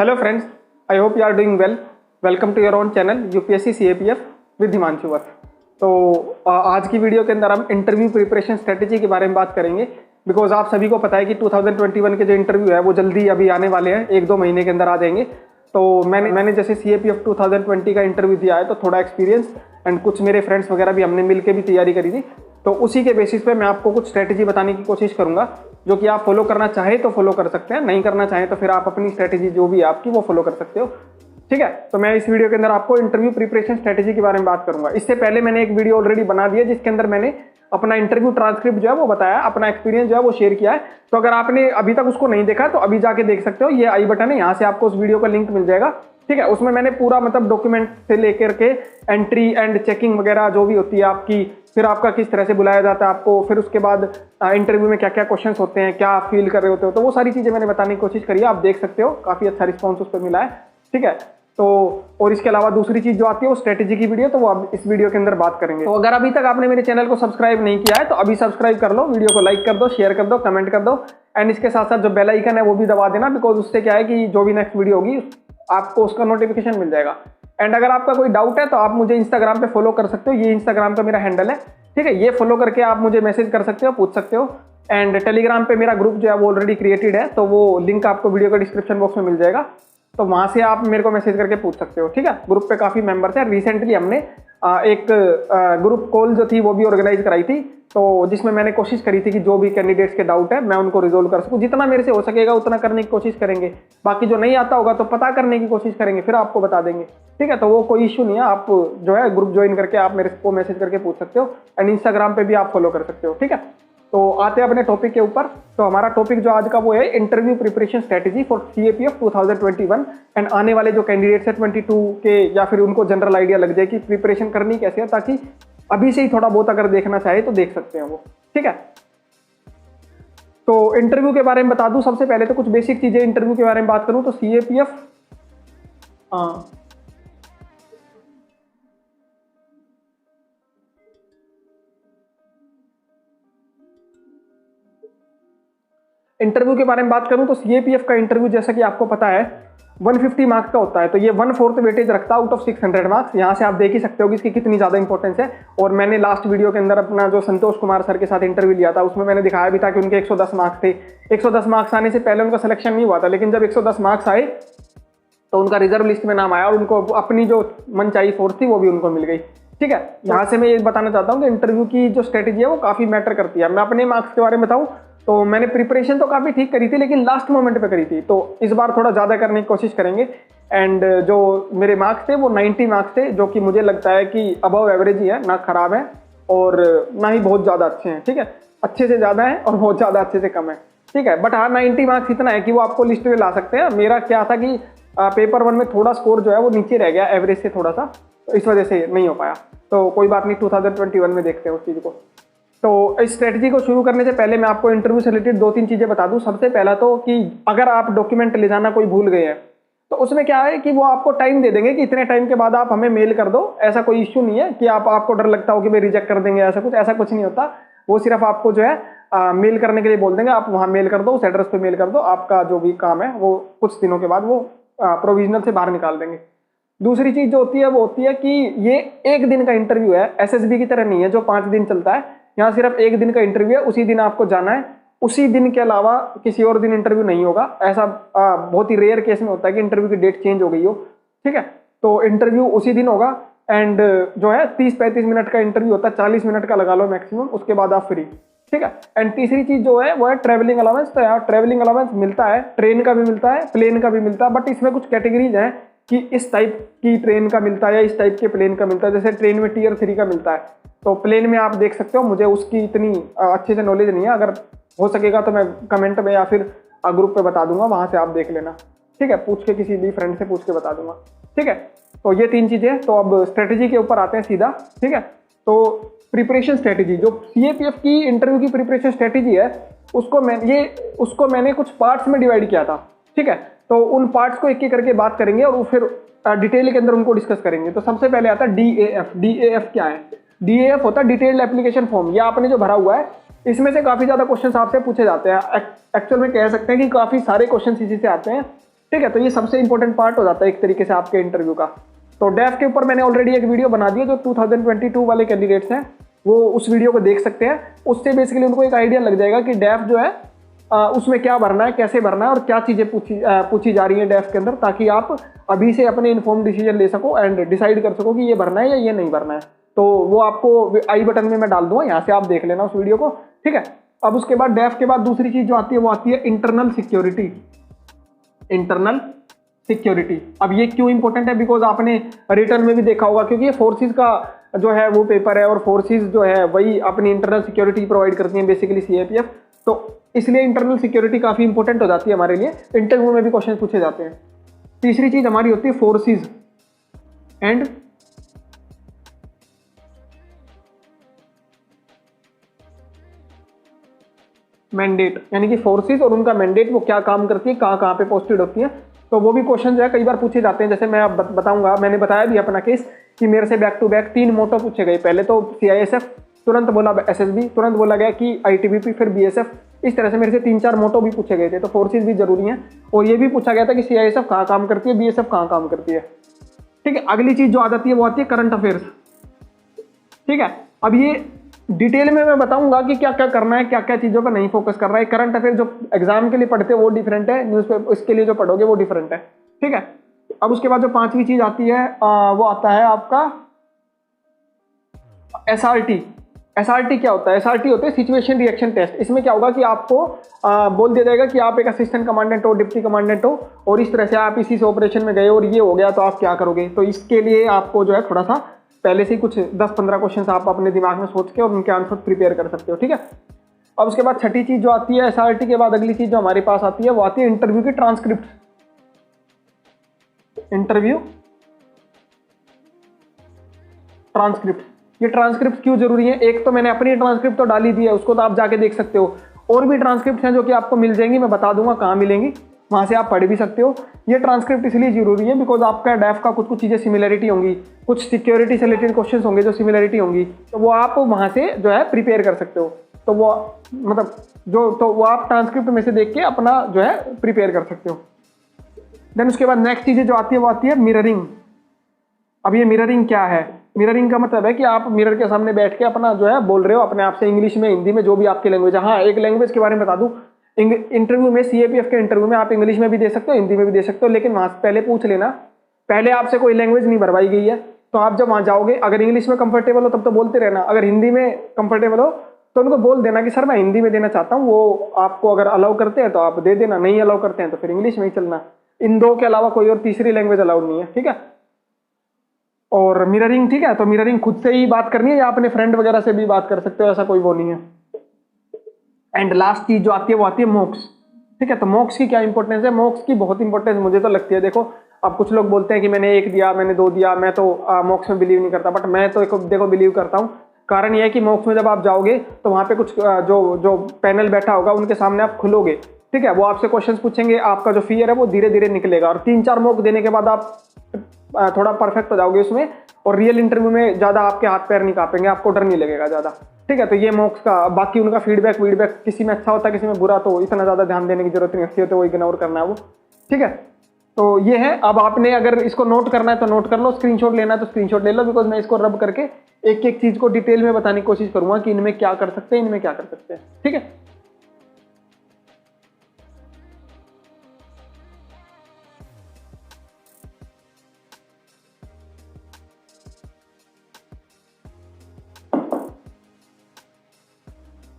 Hello friends, I hope you are doing well. Welcome to your own channel UPSC CAPF with Himanshu Vats. तो आज की video के अंदर हम इंटरव्यू प्रिपरेशन स्ट्रेटेजी के बारे में बात करेंगे। बिकॉज आप सभी को पता है कि 2021 के जो इंटरव्यू है वो जल्दी अभी आने वाले हैं, 1-2 महीने के अंदर आ जाएंगे। तो मैंने जैसे CAPF 2020 का इंटरव्यू दिया है, तो थोड़ा एक्सपीरियंस एंड कुछ मेरे फ्रेंड्स वगैरह भी हमने मिल के भी तैयारी करी थी। तो उसी के बेसिस पे मैं आपको कुछ स्ट्रेटेजी बताने की कोशिश करूंगा, जो कि आप फॉलो करना चाहे तो फॉलो कर सकते हैं, नहीं करना चाहे तो फिर आप अपनी स्ट्रेटेजी जो भी है आपकी वो फॉलो कर सकते हो। ठीक है, तो मैं इस वीडियो के अंदर आपको इंटरव्यू प्रिपरेशन स्ट्रेटेजी के बारे में बात करूंगा। इससे पहले मैंने एक वीडियो ऑलरेडी बना दिया जिसके अंदर मैंने अपना इंटरव्यू ट्रांसक्रिप्ट जो है वो बताया, अपना एक्सपीरियंस जो है वो शेयर किया है। तो अगर आपने अभी तक उसको नहीं देखा तो अभी जाके देख सकते हो, ये आई बटन है, यहाँ से आपको उस वीडियो का लिंक मिल जाएगा। ठीक है, उसमें मैंने पूरा मतलब डॉक्यूमेंट से लेकर के एंट्री एंड चेकिंग वगैरह जो भी होती है आपकी, फिर आपका किस तरह से बुलाया जाता है आपको, फिर उसके बाद इंटरव्यू में क्या क्या क्वेश्चंस होते हैं, क्या आप फील कर रहे होते हो, तो वो सारी चीजें मैंने बताने की कोशिश करी है। आप देख सकते हो, काफी अच्छा रिस्पॉन्स उस पर मिला है। ठीक है, तो और इसके अलावा दूसरी चीज जो आती है वो स्ट्रेटेजी की वीडियो, तो वो अब इस वीडियो के अंदर बात करेंगे। तो अगर अभी तक आपने मेरे चैनल को सब्सक्राइब नहीं किया है तो अभी सब्सक्राइब कर लो, वीडियो को लाइक कर दो, शेयर कर दो, कमेंट कर दो, एंड इसके साथ साथ जो बेल आइकन है वो भी दबा देना। बिकॉज उससे क्या है कि जो भी नेक्स्ट वीडियो होगी आपको उसका नोटिफिकेशन मिल जाएगा। एंड अगर आपका कोई डाउट है तो आप मुझे इंस्टाग्राम पे फॉलो कर सकते हो, ये इंस्टाग्राम का मेरा हैंडल है। ठीक है, ये फॉलो करके आप मुझे मैसेज कर सकते हो, पूछ सकते हो। एंड टेलीग्राम पे मेरा ग्रुप जो है वो ऑलरेडी क्रिएटेड है, तो वो लिंक आपको वीडियो का डिस्क्रिप्शन बॉक्स में मिल जाएगा, तो वहां से आप मेरे को मैसेज करके पूछ सकते हो। ठीक है, ग्रुप पे काफी मेंबर्स हैं। रिसेंटली हमने एक ग्रुप कॉल जो थी वो भी ऑर्गेनाइज कराई थी, तो जिसमें मैंने कोशिश करी थी कि जो भी कैंडिडेट्स के डाउट है मैं उनको रिजोल्व कर सकूं। जितना मेरे से हो सकेगा उतना करने की कोशिश करेंगे, बाकी जो नहीं आता होगा तो पता करने की कोशिश करेंगे, फिर आपको बता देंगे। ठीक है, तो वो कोई इशू नहीं है, आप जो है ग्रुप ज्वाइन करके आप मेरे को मैसेज करके पूछ सकते हो, एंड इंस्टाग्राम पे भी आप फॉलो कर सकते हो। ठीक है, तो आते हैं अपने टॉपिक के ऊपर। तो हमारा टॉपिक जो आज का वो है interview preparation strategy for CAPF 2021। And आने वाले जो कैंडिडेट्स है 22 के, या फिर उनको जनरल आइडिया लग जाए कि प्रिपरेशन करनी कैसे है, ताकि अभी से ही थोड़ा बहुत अगर देखना चाहे तो देख सकते हैं वो। ठीक है, तो इंटरव्यू के बारे में बता दूं सबसे पहले तो कुछ बेसिक चीजें इंटरव्यू के बारे में बात करूं तो CAPF इंटरव्यू के बारे में बात करूं तो CAPF का इंटरव्यू जैसा कि आपको पता है 150 मार्क्स का होता है, तो ये 1/4 वेटेज रखता है आउट ऑफ 600 मार्क्स। यहाँ से आप देख ही सकते हो कि इसकी कितनी ज्यादा इंपॉर्टेंस है। और मैंने लास्ट वीडियो के अंदर अपना जो संतोष कुमार सर के साथ इंटरव्यू लिया था उसमें मैंने दिखाया भी था कि उनके 110 मार्क्स थे। 110 मार्क्स आने से पहले उनका सिलेक्शन नहीं हुआ था, लेकिन जब 110 मार्क्स आए तो उनका रिजर्व लिस्ट में नाम आया और उनको अपनी जो मनचाही फोर्स थी वो भी उनको मिल गई। ठीक है, यहाँ से मैं ये बताना चाहता हूँ कि इंटरव्यू की जो स्ट्रेटेजी है वो काफी मैटर करती है। मैं अपने मार्क्स के बारे में बताऊँ तो मैंने प्रिपरेशन तो काफी ठीक करी थी, लेकिन लास्ट मोमेंट पे करी थी, तो इस बार थोड़ा ज्यादा करने की कोशिश करेंगे। एंड जो मेरे मार्क्स थे वो 90 मार्क्स थे, जो कि मुझे लगता है कि अबव एवरेज ही है, ना खराब है और ना ही बहुत ज्यादा अच्छे हैं। ठीक है, अच्छे से ज्यादा है और बहुत ज्यादा अच्छे से कम है। ठीक है, बट हाँ 90 मार्क्स इतना है कि वो आपको लिस्ट में ला सकते हैं। मेरा क्या था कि पेपर 1 में थोड़ा स्कोर जो है वो नीचे रह गया एवरेज से थोड़ा सा, तो इस वजह से नहीं हो पाया। तो कोई बात नहीं, 2021 में देखते हैं उस चीज को। तो इस स्ट्रेटजी को शुरू करने से पहले मैं आपको इंटरव्यू से रिलेटेड 2-3 चीजें बता दूं। सबसे पहला तो कि अगर आप डॉक्यूमेंट ले जाना कोई भूल गए हैं तो उसमें क्या है कि वो आपको टाइम दे देंगे कि इतने टाइम के बाद आप हमें मेल कर दो। ऐसा कोई इश्यू नहीं है कि आपको डर लगता हो कि भाई रिजेक्ट कर देंगे, ऐसा कुछ नहीं होता। वो सिर्फ आपको जो है मेल करने के लिए बोल देंगे, आप वहां मेल कर दो, उस एड्रेस पे मेल कर दो, आपका जो भी काम है वो कुछ दिनों के बाद वो प्रोविजनल से बाहर निकाल देंगे। दूसरी चीज जो होती है वो होती है कि ये 1 दिन का इंटरव्यू है, SSB की तरह नहीं है जो 5 दिन चलता है। यहाँ सिर्फ 1 दिन का इंटरव्यू है, उसी दिन आपको जाना है, उसी दिन के अलावा किसी और दिन इंटरव्यू नहीं होगा। ऐसा बहुत ही रेयर केस में होता है कि इंटरव्यू की डेट चेंज हो गई हो। ठीक है, तो इंटरव्यू उसी दिन होगा। एंड जो है 30-35 मिनट का इंटरव्यू होता है, 40 मिनट का लगा लो मैक्सिमम, उसके बाद आप फ्री। ठीक है, एंड तीसरी चीज जो है वो है ट्रेवलिंग अलाउंस। तो यार ट्रेवलिंग अलाउंस मिलता है, ट्रेन का भी मिलता है, प्लेन का भी मिलता है, बट इसमें कुछ कैटेगरीज हैं कि इस टाइप की ट्रेन का मिलता है या इस टाइप के प्लेन का मिलता है। जैसे ट्रेन में Tier 3 का मिलता है, तो प्लेन में आप देख सकते हो, मुझे उसकी इतनी अच्छे से नॉलेज नहीं है। अगर हो सकेगा तो मैं कमेंट में या फिर ग्रुप पे बता दूंगा, वहां से आप देख लेना। ठीक है, पूछ के किसी भी फ्रेंड से पूछ के बता दूंगा। ठीक है, तो ये 3 चीजें। तो अब स्ट्रेटेजी के ऊपर आते हैं सीधा। ठीक है, तो प्रिपरेशन स्ट्रेटेजी जो CAPF की इंटरव्यू की प्रिपरेशन स्ट्रेटेजी है उसको मैंने कुछ पार्ट्स में डिवाइड किया था। ठीक है, तो उन पार्ट्स को एक एक करके बात करेंगे और फिर डिटेल के अंदर उनको डिस्कस करेंगे। तो सबसे पहले आता है DAF। DAF क्या है? DAF होता है डिटेल्ड एप्लीकेशन फॉर्म। ये आपने जो भरा हुआ है इसमें से काफी ज्यादा क्वेश्चन आपसे पूछे जाते हैं। एक्चुअल में कह सकते हैं कि काफी सारे क्वेश्चन इसी से आते हैं। ठीक है, तो ये सबसे इंपॉर्टेंट पार्ट हो जाता है एक तरीके से आपके इंटरव्यू का। तो डेफ के ऊपर मैंने ऑलरेडी एक वीडियो बना दिया, जो 2022 वाले कैंडिडेट्स हैं वो उस वीडियो को देख सकते हैं। उससे बेसिकली उनको एक आइडिया लग जाएगा कि डेफ जो है उसमें क्या भरना है, कैसे भरना है और क्या चीज़ें पूछी जा रही हैं डेफ के अंदर, ताकि आप अभी से अपने इन्फॉर्म डिसीजन ले सको एंड डिसाइड कर सको कि ये भरना है या ये नहीं भरना है। तो वो आपको आई बटन में मैं डाल दूंगा, यहाँ से आप देख लेना उस वीडियो को, ठीक है। अब उसके बाद डेफ के बाद दूसरी चीज़ जो आती है वो आती है इंटरनल सिक्योरिटी। इंटरनल सिक्योरिटी, अब ये क्यों इंपॉर्टेंट है, बिकॉज आपने रिटर्न में भी देखा होगा, क्योंकि ये फोर्सेस का जो है वो पेपर है और फोर्सेस जो है वही अपनी इंटरनल सिक्योरिटी प्रोवाइड करती है बेसिकली CAPF। तो इसलिए इंटरनल सिक्योरिटी काफ़ी इंपॉर्टेंट हो जाती है हमारे लिए, इंटरव्यू में भी क्वेश्चन पूछे जाते हैं। तीसरी चीज़ हमारी होती है फोर्सेस एंड मैंडेट, यानी कि फोर्सेस और उनका मैंडेट, वो क्या काम करती है, कहाँ कहाँ पे पोस्टेड होती है। तो वो भी क्वेश्चन जो है कई बार पूछे जाते हैं। जैसे मैं अब बताऊंगा, मैंने बताया भी अपना केस कि मेरे से बैक टू बैक 3 मोटो पूछे गए। पहले तो CISF, तुरंत बोला SSB, तुरंत बोला गया कि ITBP, फिर BSF। इस तरह से मेरे से 3-4 मोटो भी पूछे गए थे। तो फोर्सेस भी जरूरी हैं और ये भी पूछा गया था कि CISF कहाँ काम करती है, BSF कहाँ काम करती है, ठीक है। अगली चीज़ जो आ जाती है वो आती है करंट अफेयर्स, ठीक है। अब ये डिटेल में मैं बताऊंगा कि क्या क्या करना है, क्या क्या चीज़ों पर नहीं फोकस करना है। करंट अफेयर जो एग्जाम के लिए पढ़ते हो वो डिफरेंट है, न्यूज़पेपर इसके लिए जो पढ़ोगे वो डिफरेंट है, ठीक है। अब उसके बाद जो 5वीं चीज़ आती है वो आता है आपका SRT। SRT क्या होता है? SRT होता है सिचुएशन रिएक्शन टेस्ट। इसमें क्या होगा कि आपको बोल दिया जाएगा कि आप एक असिस्टेंट कमांडेंट हो, डिप्टी कमांडेंट हो और इस तरह से आप इसी से ऑपरेशन में गए और ये हो गया, तो आप क्या करोगे। तो इसके लिए आपको जो है थोड़ा सा पहले से ही कुछ 10-15 क्वेश्चन आप अपने दिमाग में सोच के और उनके आंसर प्रिपेयर कर सकते हो, ठीक है। अब उसके बाद छठी चीज़ जो आती है SRT के बाद, अगली चीज़ जो हमारे पास आती है वो आती है इंटरव्यू की ट्रांसक्रिप्ट। इंटरव्यू ट्रांसक्रिप्ट, ये ट्रांसक्रिप्ट क्यों जरूरी है? एक तो मैंने अपनी ट्रांसक्रिप्ट तो डाली दी है, उसको तो आप जाके देख सकते हो। और भी ट्रांसक्रिप्ट हैं जो कि आपको मिल जाएंगी, मैं बता दूंगा कहाँ मिलेंगी, वहाँ से आप पढ़ भी सकते हो। ये ट्रांसक्रिप्ट इसलिए जरूरी है बिकॉज आपका डेफ का कुछ चीज़ें सिमिलरिटी होंगी, कुछ सिक्योरिटी से रिलेटेड क्वेश्चन होंगे जो सिमिलरिटी होंगी, तो वो आप वहाँ से जो है प्रिपेयर कर सकते हो। तो वो मतलब वो आप ट्रांसक्रिप्ट में से देख के अपना जो है प्रिपेयर कर सकते हो। देन उसके बाद नेक्स्ट चीज़ जो आती है वो आती है मिररिंग। अब ये मिररिंग क्या है? मिररिंग का मतलब है कि आप मिरर के सामने बैठ के अपना जो है बोल रहे हो अपने आप से, इंग्लिश में, हिंदी में, जो भी आपकी लैंग्वेज है। हाँ, एक लैंग्वेज के बारे में बता दूं, इंटरव्यू में CAPF के इंटरव्यू में आप इंग्लिश में भी दे सकते हो, हिंदी में भी दे सकते हो, लेकिन वहाँ से पहले पूछ लेना, पहले आपसे कोई लैंग्वेज नहीं भरवाई गई है। तो आप जब वहाँ जाओगे, अगर इंग्लिश में कंफर्टेबल हो तब तो बोलते रहना, अगर हिंदी में कंफर्टेबल हो तो उनको बोल देना कि सर मैं हिंदी में देना चाहता हूँ। वो आपको अगर अलाउ करते हैं तो आप दे देना, नहीं अलाउ करते हैं तो फिर इंग्लिश में ही चलना। इन दो के अलावा कोई और तीसरी लैंग्वेज अलाउड नहीं है, ठीक है। और मिररिंग, ठीक है, तो मिररिंग खुद से ही बात करनी है या अपने फ्रेंड वगैरह से भी बात कर सकते हो, ऐसा कोई वो नहीं है। एंड लास्ट चीज जो आती है वो आती है मॉक्स, ठीक है। तो मॉक्स की क्या इंपॉर्टेंस है? मॉक्स की बहुत इंपॉर्टेंस मुझे तो लगती है। देखो, अब कुछ लोग बोलते हैं कि मैंने 1 दिया, मैंने 2 दिया, मैं तो मॉक्स में बिलीव नहीं करता, बट मैं तो देखो बिलीव करता हूँ। कारण यह है कि मॉक्स में जब आप जाओगे तो वहाँ पे कुछ जो पैनल बैठा होगा उनके सामने आप खुलोगे, ठीक है। वो आपसे क्वेश्चंस पूछेंगे, आपका जो फियर है वो धीरे धीरे निकलेगा और 3-4 मॉक देने के बाद आप थोड़ा परफेक्ट हो जाओगे उसमें, और रियल इंटरव्यू में ज़्यादा आपके हाथ पैर नहीं कांपेंगे, आपको डर नहीं लगेगा ज़्यादा, ठीक है। तो ये मॉक्स का, बाकी उनका फीडबैक किसी में अच्छा होता है, किसी में बुरा, तो इतना ज़्यादा ध्यान देने की जरूरत नहीं होती, तो वो इग्नोर करना है वो, ठीक है। तो ये है। अब आपने अगर इसको नोट करना है तो नोट कर लो, स्क्रीनशॉट लेना है तो स्क्रीनशॉट ले लो, बिकॉज मैं इसको रब करके एक एक चीज़ को डिटेल में बताने की कोशिश करूँगा कि इनमें क्या कर सकते हैं, इनमें क्या कर सकते हैं, ठीक है।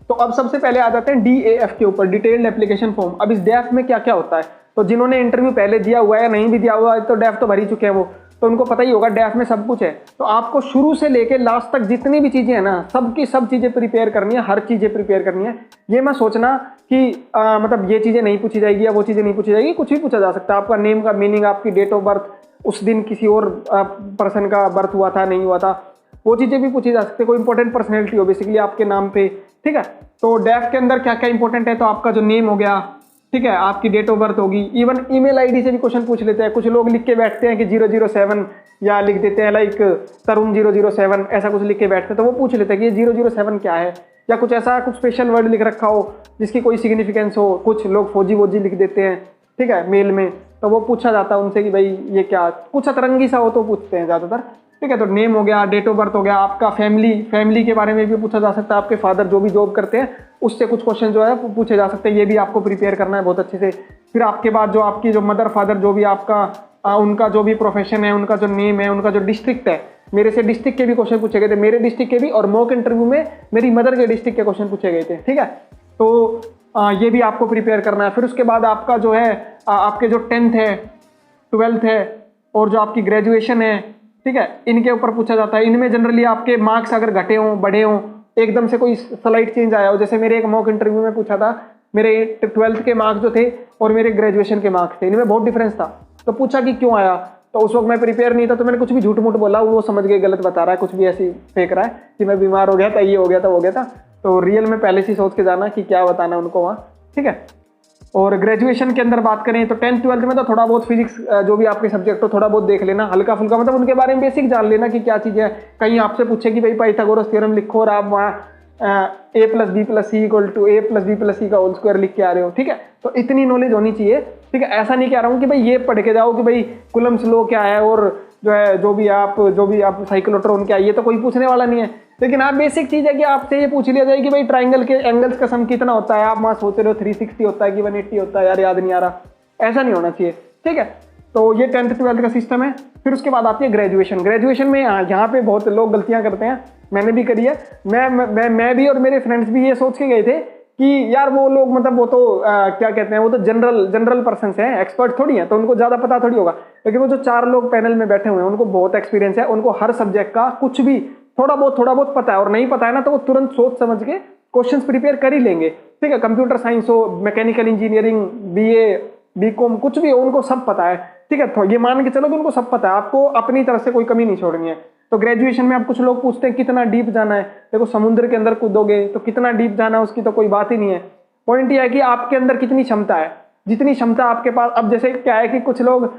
तो अब सबसे पहले आ जाते हैं DAF के ऊपर, डिटेल्ड एप्लीकेशन फॉर्म। अब इस DAF में क्या क्या होता है? तो जिन्होंने इंटरव्यू पहले दिया हुआ है या नहीं भी दिया हुआ है, तो DAF तो भर ही चुके हैं वो, तो उनको पता ही होगा DAF में सब कुछ है। तो आपको शुरू से लेके लास्ट तक जितनी भी चीज़ें हैं ना, सबकी सब चीज़ें प्रिपेयर करनी है, हर चीज़ें प्रिपेयर करनी है। ये मैं सोचना कि मतलब ये चीज़ें नहीं पूछी जाएगी या वो चीज़ें नहीं पूछी जाएगी, कुछ भी पूछा जा सकता है। आपका नेम का मीनिंग, आपकी डेट ऑफ बर्थ, उस दिन किसी और पर्सन का बर्थ हुआ था नहीं हुआ था, वो चीज़ें भी पूछी जा सकती है। कोई इंपॉर्टेंट पर्सनैलिटी हो बेसिकली आपके नाम पे, ठीक है। तो DAF के अंदर क्या क्या इंपॉर्टेंट है? तो आपका जो नेम हो गया, ठीक है, आपकी डेट ऑफ बर्थ होगी, इवन ईमेल आईडी से भी क्वेश्चन पूछ लेते हैं। कुछ लोग लिख के बैठते हैं कि 007 या लिख देते हैं लाइक तरुण 007, ऐसा कुछ लिख के बैठते हैं, तो वो पूछ लेते हैं कि ये 007 क्या है, या कुछ ऐसा कुछ स्पेशल वर्ड लिख रखा हो जिसकी कोई सिग्निफिकेंस हो। कुछ लोग फौजी वोजी लिख देते हैं, ठीक है, मेल में, तो वो पूछा जाता है उनसे कि भाई ये क्या, कुछ अतरंगी सा हो तो पूछते हैं ज़्यादातर, ठीक है। तो नेम हो गया, डेट ऑफ बर्थ हो गया, आपका फैमिली के बारे में भी पूछा जा सकता है, आपके फादर जो भी जॉब करते हैं उससे कुछ क्वेश्चन जो है पूछे जा सकते हैं, ये भी आपको प्रिपेयर करना है बहुत अच्छे से। फिर आपके बाद जो आपकी जो मदर फादर जो भी आपका उनका जो भी प्रोफेशन है, उनका जो नेम है, उनका जो डिस्ट्रिक्ट है, मेरे से डिस्ट्रिक्ट के भी क्वेश्चन पूछे गए थे, मेरे डिस्ट्रिक्ट के भी, और मॉक इंटरव्यू में मेरी मदर के डिस्ट्रिक्ट के क्वेश्चन पूछे गए थे, ठीक है। तो ये भी आपको प्रिपेयर करना है। फिर उसके बाद आपका जो है आपके जो 10th है, 12th है और जो आपकी ग्रेजुएशन है, ठीक है, इनके ऊपर पूछा जाता है। इनमें जनरली आपके मार्क्स अगर घटे हों, बढ़े हों, एकदम से कोई स्लाइड चेंज आया हो, जैसे मेरे एक मॉक इंटरव्यू में पूछा था, मेरे 12th के मार्क्स जो थे और मेरे ग्रेजुएशन के मार्क्स थे, इनमें बहुत डिफरेंस था। तो पूछा कि क्यों आया, तो उस वक्त मैं प्रिपेयर नहीं था, तो मैंने कुछ भी झूठ मूठ बोला, वो समझ के गलत बता रहा है, कुछ भी ऐसी फेंक रहा है कि मैं बीमार हो गया था, ये हो गया था, वो हो गया था। तो रियल में पहले से सोच के जाना कि क्या बताना उनको वहाँ, ठीक है। और ग्रेजुएशन के अंदर बात करें तो 10th 12th में तो थोड़ा बहुत फिजिक्स जो भी आपके सब्जेक्ट हो थोड़ा बहुत देख लेना, हल्का फुल्का, मतलब उनके बारे में बेसिक जान लेना कि क्या चीज़ है। कहीं आपसे पूछे कि भाई पाइथागोरस थ्योरम लिखो और आप वहाँ a + b + c = a + b + c का होल स्क्वायर लिख के आ रहे हो, ठीक है। तो इतनी नॉलेज होनी चाहिए, ठीक है। ऐसा नहीं कह रहा हूँ कि भाई ये पढ़ के जाओ कि भाई कुलम्स लॉ क्या है और जो है जो भी आप साइक्लोट्रॉन क्या है, ये तो कोई पूछने वाला नहीं है। लेकिन आप बेसिक चीज़ है कि आपसे ये पूछ लिया जाए कि भाई ट्राइंगल के एंगल्स का सम कितना होता है, आप वहाँ सोच रहे हो 360 होता है कि 180 होता है, यार याद नहीं आ रहा, ऐसा नहीं होना चाहिए, ठीक है। तो ये 10th 12th का सिस्टम है। फिर उसके बाद आती है ग्रेजुएशन में यहाँ पे बहुत लोग गलतियाँ करते हैं, मैंने भी करी है। मैं भी और मेरे फ्रेंड्स भी ये सोच के गए थे कि यार वो लोग मतलब वो तो क्या कहते हैं, वो तो जनरल पर्सन हैं, एक्सपर्ट थोड़ी हैं, तो उनको ज़्यादा पता थोड़ी होगा। लेकिन वो जो 4 लोग पैनल में बैठे हुए हैं उनको बहुत एक्सपीरियंस है, उनको हर सब्जेक्ट का कुछ भी थोड़ा बहुत पता है, और नहीं पता है ना तो वो तुरंत सोच समझ के क्वेश्चंस प्रिपेयर कर ही लेंगे, ठीक है। कंप्यूटर साइंस हो, मैकेनिकल इंजीनियरिंग, BA BCom कुछ भी हो, उनको सब पता है, ठीक है। तो ये मान के चलो कि उनको सब पता है, आपको अपनी तरफ से कोई कमी नहीं छोड़नी है। तो ग्रेजुएशन में आप कुछ लोग पूछते हैं कितना डीप जाना है, देखो समुद्र के अंदर कूदोगे तो कितना डीप जाना है उसकी तो कोई बात ही नहीं है। पॉइंट यह है कि आपके अंदर कितनी क्षमता है, जितनी क्षमता आपके पास। अब जैसे क्या है कि कुछ लोग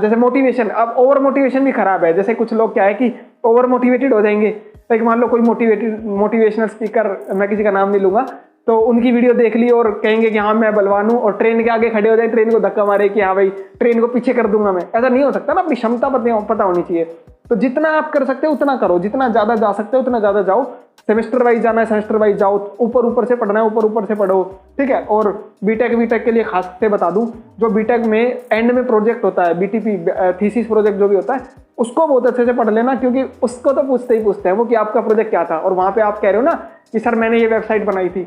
जैसे मोटिवेशन, अब ओवर मोटिवेशन भी खराब है। जैसे कुछ लोग क्या है कि ओवर मोटिवेटेड हो जाएंगे, लाइक मान लो कोई मोटिवेशनल स्पीकर, मैं किसी का नाम नहीं लूंगा, तो उनकी वीडियो देख ली और कहेंगे कि हाँ मैं बलवान हूँ, और ट्रेन के आगे खड़े हो जाए, ट्रेन को धक्का मारे कि हाँ भाई ट्रेन को पीछे कर दूंगा मैं। ऐसा नहीं हो सकता ना, अपनी क्षमता पता होनी चाहिए। तो जितना आप कर सकते हो उतना करो, जितना ज़्यादा जा सकते हो उतना ज़्यादा जाओ। सेमेस्टर वाइज जाना है सेमेस्टर वाइज जाओ, ऊपर से पढ़ना है ऊपर से पढ़ो, ठीक है। और बीटेक के लिए खास से बता दूं, जो बीटेक में एंड में प्रोजेक्ट होता है, BTP थीसिस प्रोजेक्ट जो भी होता है, उसको बहुत अच्छे से पढ़ लेना, क्योंकि उसको तो पूछते हैं वो कि आपका प्रोजेक्ट क्या था। और वहाँ पे आप कह रहे हो ना कि सर मैंने ये वेबसाइट बनाई थी,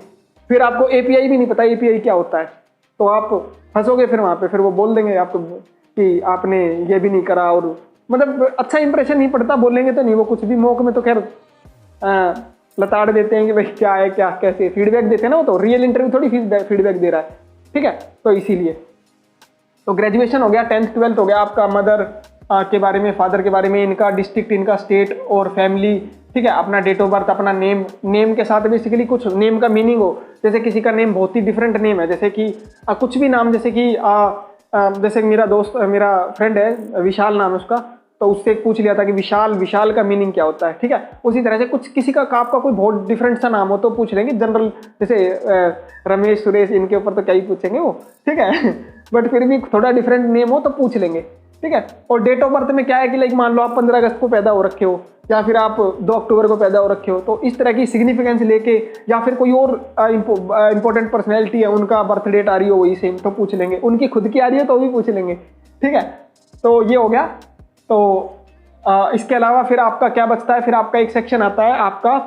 फिर आपको API भी नहीं पता API क्या होता है, तो आप फंसोगे फिर वहाँ पे। फिर वो बोल देंगे आपको कि आपने ये भी नहीं करा, और मतलब अच्छा इंप्रेशन नहीं पड़ता, बोलेंगे तो नहीं वो कुछ भी। मॉक में तो खैर लताड़ देते हैं कि भाई क्या है क्या कैसे, फीडबैक देते हैं ना, वो तो रियल इंटरव्यू थोड़ी फीडबैक दे रहा है, ठीक है। तो इसीलिए तो ग्रेजुएशन हो गया, 10th 12th हो गया, आपका मदर के बारे में, फादर के बारे में, इनका डिस्ट्रिक्ट, इनका स्टेट और फैमिली, ठीक है। अपना डेट ऑफ बर्थ, अपना नेम के साथ बेसिकली कुछ नेम का मीनिंग हो। जैसे किसी का नेम बहुत ही डिफरेंट नेम है, जैसे कि कुछ भी नाम, जैसे कि जैसे मेरा फ्रेंड है विशाल नाम है उसका, तो उससे पूछ लिया था कि विशाल का मीनिंग क्या होता है, ठीक है। उसी तरह से कुछ किसी का आपका कोई बहुत डिफरेंट सा नाम हो तो पूछ लेंगे जनरल, जैसे रमेश सुरेश, इनके ऊपर तो क्या ही पूछेंगे वो, ठीक है। बट फिर भी थोड़ा डिफरेंट नेम हो तो पूछ लेंगे, ठीक है। और डेट ऑफ बर्थ में क्या है कि लाइक मान लो आप 15 अगस्त को पैदा हो रखे हो, या फिर आप 2 अक्टूबर को पैदा हो रखे हो, तो इस तरह की सिग्निफिकेंस लेके, या फिर कोई और इंपॉर्टेंट पर्सनैलिटी है उनका बर्थ डेट आ रही हो वही सेम, तो पूछ लेंगे। उनकी खुद की आ रही है तो भी पूछ लेंगे, ठीक है। तो ये हो गया। तो इसके अलावा फिर आपका क्या बचता है, फिर आपका एक सेक्शन आता है आपका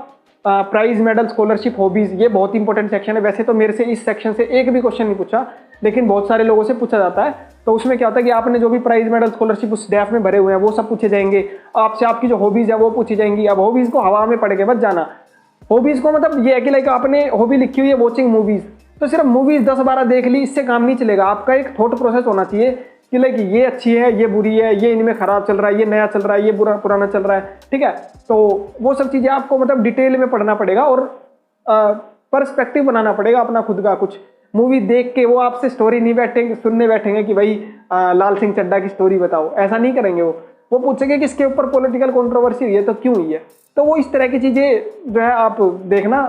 प्राइज मेडल स्कॉलरशिप हॉबीज। ये बहुत इंपॉर्टेंट सेक्शन है। वैसे तो मेरे से इस सेक्शन से एक भी क्वेश्चन नहीं पूछा, लेकिन बहुत सारे लोगों से पूछा जाता है। तो उसमें क्या होता है कि आपने जो भी प्राइज मेडल स्कॉलरशिप उस डैफ में भरे हुए हैं वो सब पूछे जाएंगे आपसे, आपकी जो हॉबीज है वो पूछी जाएंगी। अब हॉबीज को हवा में पढ़ के मत जाना। हॉबीज को मतलब ये है कि लाइक आपने हॉबी लिखी हुई है वॉचिंग मूवीज, तो सिर्फ मूवीज 10-12 देख ली, इससे काम नहीं चलेगा। आपका एक थॉट प्रोसेस होना चाहिए कि लाइक ये अच्छी है, ये बुरी है, ये इनमें खराब चल रहा है, ये नया चल रहा है, ये पुराना चल रहा है, ठीक है। तो वो सब चीज़ें आपको मतलब डिटेल में पढ़ना पड़ेगा और पर्सपेक्टिव बनाना पड़ेगा अपना खुद का। कुछ मूवी देख के वो आपसे स्टोरी नहीं सुनने बैठेंगे कि भाई लाल सिंह चड्ढा की स्टोरी बताओ, ऐसा नहीं करेंगे। वो पूछेंगे कि इसके ऊपर पॉलिटिकल कंट्रोवर्सी हुई है तो क्यों हुई है। तो वो इस तरह की चीज़ें जो है आप देखना,